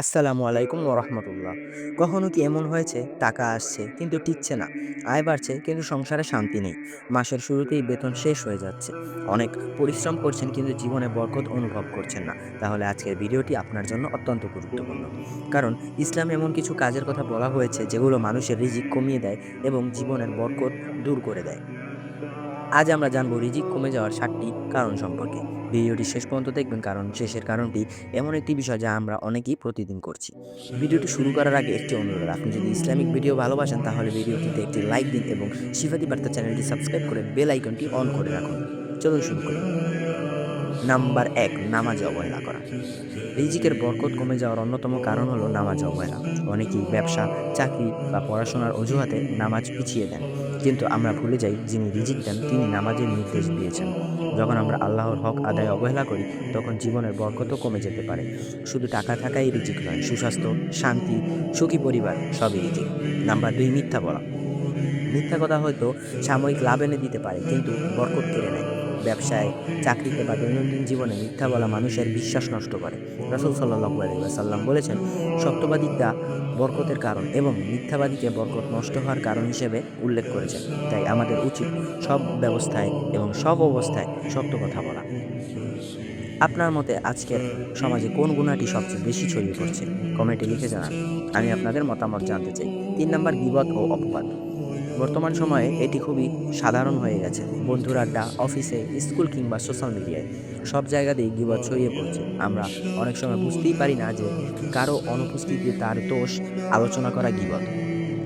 আসসালামু আলাইকুম ওরহমতুল্লাহ। কখনো কি এমন হয়েছে টাকা আসছে কিন্তু টিকছে না, আয় বাড়ছে কিন্তু সংসারে শান্তি নেই, মাসের শুরুতেই বেতন শেষ হয়ে যাচ্ছে, অনেক পরিশ্রম করছেন কিন্তু জীবনে বরকত অনুভব করছেন না? তাহলে আজকের ভিডিওটি আপনার জন্য অত্যন্ত গুরুত্বপূর্ণ। কারণ ইসলামে এমন কিছু কাজের কথা বলা হয়েছে যেগুলো মানুষের রিজিক কমিয়ে দেয় এবং জীবনের বরকত দূর করে দেয়। আজ আমরা জানবো রিজিক কমে যাওয়ার ৭টি কারণ সম্পর্কে। ভিডিওটি শেষ পর্যন্ত দেখবেন কারণ শেষের কারণটি এমন একটি বিষয় যা আমরা অনেকেই প্রতিদিন করছি। ভিডিওটি শুরু করার আগে একটি অনুরোধ, আপনি যদি ইসলামিক ভিডিও ভালোবাসেন তাহলে ভিডিওটিতে একটি লাইক দিন এবং শিফাতি বার্তা চ্যানেলটি সাবস্ক্রাইব করে বেল আইকনটি অন করে রাখুন। চলুন শুরু করি। নাম্বার ১, নামাজে অবহেলা করা। রিজিকের বরকত কমে যাওয়ার অন্যতম কারণ হলো নামাজ অবহেলা। অনেকেই ব্যবসা, চাকরি বা পড়াশোনার অজুহাতে নামাজ পিছিয়ে দেন, কিন্তু আমরা ভুলে যাই যিনি রিজিক দেন তিনি নামাজের নির্দেশ দিয়েছেন। যখন আমরা আল্লাহর হক আদায় অবহেলা করি তখন জীবনের বরকতও কমে যেতে পারে। শুধু টাকা থাকাই রিজিক নয়, সুস্বাস্থ্য, শান্তি, সুখী পরিবার সবই রিজিক। নাম্বার ২, মিথ্যা বলা। মিথ্যা কথা হয়তো সাময়িক লাভ এনে দিতে পারে কিন্তু বরকত কেড়ে নেয়। ব্যবসায়, চাকরিতে বা দৈনন্দিন জীবনে মিথ্যা বলা মানুষের বিশ্বাস নষ্ট করে। রাসূল সাল্লাল্লাহু আলাইহি ওয়াসাল্লাম বলেছেন, সত্যবাদিতা বরকতের কারণ এবং মিথ্যাবাদীকে বরকত নষ্ট হওয়ার কারণ হিসেবে উল্লেখ করেছেন। তাই আমাদের উচিত সব ব্যবস্থায় এবং সব অবস্থায় সত্য কথা বলা। আপনার মতে আজকের সমাজে কোন গুণাটি সবচেয়ে বেশি ছড়িয়ে পড়ছে? কমেন্টে লিখে জানান। আমি আপনাদের মতামত জানতে চাই। ৩ নাম্বার, গীবত ও অপবাদ। বর্তমান সময়ে এটি খুবই সাধারণ হয়ে গেছে। বন্ধুর আড্ডা, অফিসে, স্কুল কিংবা সোশ্যাল মিডিয়ায় সব জায়গাতেই গীবত ছড়িয়ে পড়ছে। আমরা অনেক সময় বুঝতেই পারি না যে কারো অনুপস্থিতিতে তার দোষ আলোচনা করা গীবত।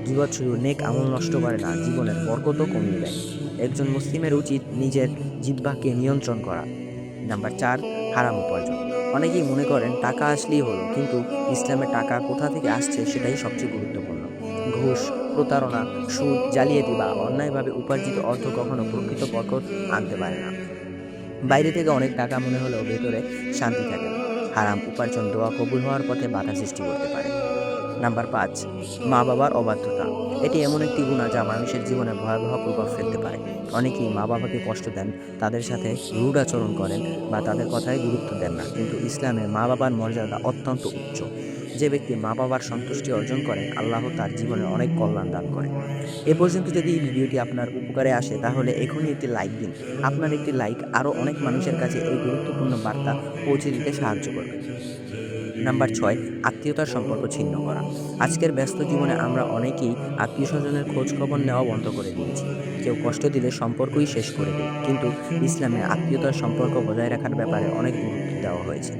গীবত শুধু নেক আমল নষ্ট করে না, জীবনের বরকতও কমিয়ে দেয়। একজন মুসলিমের উচিত নিজের জিহ্বাকে নিয়ন্ত্রণ করা। নাম্বার ৪, হারাম উপার্জন। অনেকেই মনে করেন টাকা আসলেই হলো, কিন্তু ইসলামে টাকা কোথা থেকে আসছে সেটাই সবচেয়ে গুরুত্বপূর্ণ। ঘুষ, প্রতারণা, সুদ, জালিয়াতি বা অন্যায়ভাবে উপার্জিত অর্থ কখনো প্রকৃত বরকত আনতে পারে না। বাইরে থেকে অনেক টাকা মনে হলেও ভেতরে শান্তি থাকে না। হারাম উপার্জন দোয়া কবুল হওয়ার পথে বাধা সৃষ্টি করতে পারে। নাম্বার ৫, মা-বাবার অবাধ্যতা। এটি এমন একটি গুনাহ যা মানুষের জীবনে ভয়াবহ প্রভাব ফেলতে পারে। অনেকেই মা-বাবাকে কষ্ট দেন, তাদের সাথে রুড আচরণ করেন বা তাদের কথায় গুরুত্ব দেন না। কিন্তু ইসলামে মা-বাবার মর্যাদা অত্যন্ত উচ্চ। যে ব্যক্তি মা-বাবার সন্তুষ্টি অর্জন করেন, আল্লাহ তার জীবনে অনেক কল্যাণ দান করেন। এ পর্যন্ত যদি এই ভিডিওটি আপনার উপকারে আসে তাহলে এখনই একটি লাইক দিন। আপনার একটি লাইক আরও অনেক মানুষের কাছে এই গুরুত্বপূর্ণ বার্তা পৌঁছে দিতে সাহায্য করবে। নাম্বার ৬, আত্মীয়তার সম্পর্ক ছিন্ন করা। আজকের ব্যস্ত জীবনে আমরা অনেকেই আত্মীয়স্বজনের খোঁজ খবর নেওয়া বন্ধ করে দিয়েছি। কেউ কষ্ট দিলে সম্পর্কই শেষ করে দেই। কিন্তু ইসলামে আত্মীয়তার সম্পর্ক বজায় রাখার ব্যাপারে অনেক গুরুত্ব দেওয়া হয়েছে।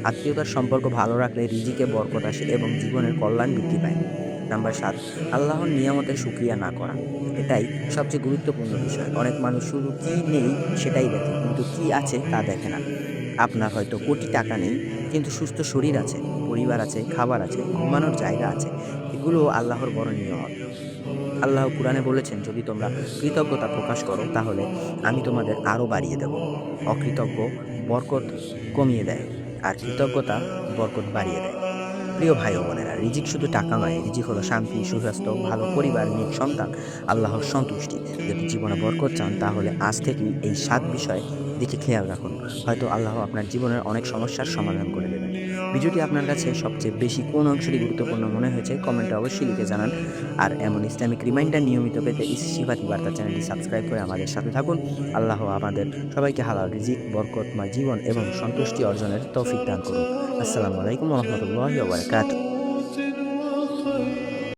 আত্মীয়তার সম্পর্ক ভালো রাখলে রিজিকে বরকত আসে এবং জীবনের কল্যাণ বৃদ্ধি পায়। নাম্বার ৭, আল্লাহর নিয়ামতের শুকরিয়া না করা। এটাই সবচেয়ে গুরুত্বপূর্ণ বিষয়। অনেক মানুষ শুধু কি নেই সেটাই দেখে, কিন্তু কি আছে তা দেখে না। আপনার হয়তো কোটি টাকা নেই, কিন্তু সুস্থ শরীর আছে, পরিবার আছে, খাবার আছে, ঘুমানোর জায়গা আছে। এগুলো আল্লাহর বড় নিয়ামত। আল্লাহ কুরআনে বলেছেন, যদি তোমরা কৃতজ্ঞতা প্রকাশ করো তাহলে আমি তোমাদের আরো বাড়িয়ে দেব। অকৃতজ্ঞ বরকত কমিয়ে দেয়, আর কৃতজ্ঞতা বরকত বাড়িয়ে দেয়। প্রিয় ভাই ও বোনেরা, রিজিক শুধু টাকা নয়, রিজিক হলো শান্তি, সুস্বাস্থ্য, ভালো পরিবার, নেক সন্তান, আল্লাহর সন্তুষ্টি। যদি জীবনে বরকত চান তাহলে আজ থেকেই এই ৭ বিষয় দিকে খেয়াল রাখুন। হয়তো আল্লাহ আপনার জীবনের অনেক সমস্যার সমাধান করে দেবেন। ভিডিওটি আপনার কাছে সবচেয়ে বেশি কোন অংশটি গুরুত্বপূর্ণ মনে হয়েছে কমেন্টে অবশ্যই লিখে জানান। আর এমন ইসলামিক রিমাইন্ডার নিয়মিত পেতে শিফাতি বার্তা চ্যানেলটি সাবস্ক্রাইব করে আমাদের সাথে থাকুন। আল্লাহ আমাদের সবাইকে হালাল রিজিক, বরকতময় জীবন এবং সন্তুষ্টি অর্জনের তৌফিক দান করুন। আসসালামু আলাইকুম ওয়া রাহমাতুল্লাহি ওয়া বারাকাতুহু।